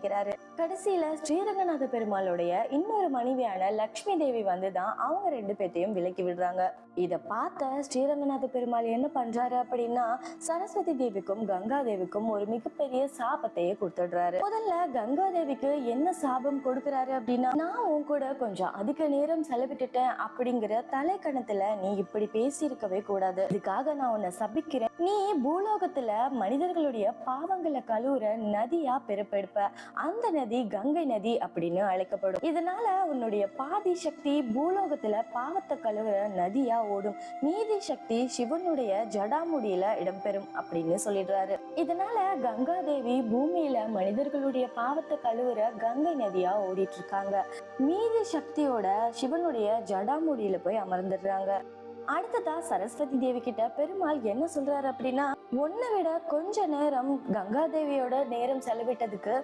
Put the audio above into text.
நினைக்கிறாரு. கடைசியில ஸ்ரீரங்கநாத பெருமாளுடைய இன்னொரு மனைவியான லக்ஷ்மி தேவி வந்துதான் அவங்க 2 பேத்தையும் விலக்கி விடுறாங்க. இத பார்த்த ஸ்ரீரங்கநாத பெருமாள் என்ன பண்றாரு அப்படின்னா, சரஸ்வதி தேவிக்கும் கங்கா தேவிக்கும் ஒரு மிகப்பெரிய சாபத்தையே கொடுத்துடுறாரு. முதல்ல கங்கா தேவிக்கு என்ன சாபம் கொடுக்கிறாரு அப்படின்னா, நான் உன் கூட கொஞ்சம் அதிக நேரம் செலவிட்டுட்டேன் அப்படிங்கிற தலைக்கணத்துல நீ இப்படி பேசி இருக்கவே கூடாது. இதுக்காக நான் உன்னை சபிக்கிறேன். நீ பூலோகத்துல மனிதர்களுடைய பாவங்களை கழுவுற நதியா பிறப்பெடுப்ப. அந்த நதி கங்கை நதி அப்படின்னு அழைக்கப்படும். இதனால உன்னுடைய பாதி சக்தி பூலோகத்துல பாவத்தை கழுவுற நதியா ஓடும். மீதி சக்தி சிவனுடைய ஜடாமுடியில இடம்பெறும் அப்படின்னு சொல்லிடுறாரு. இதனால கங்கா தேவி பூமியில மனிதர்களுடைய பாவத்தை கழுவுற கங்கை நதியா ஓடிட்டு இருக்காங்க. மீதி சக்தியோட சிவனுடைய ஜடாமுடியில போய் அமர்ந்துடுறாங்க. அடுத்ததா சரஸ்வதி தேவி கிட்ட பெருமாள் என்ன சொல்றாரு அப்படின்னா, உன்னை விட கொஞ்ச நேரம் கங்கா தேவியோட நேரம் செலவிட்டதுக்கு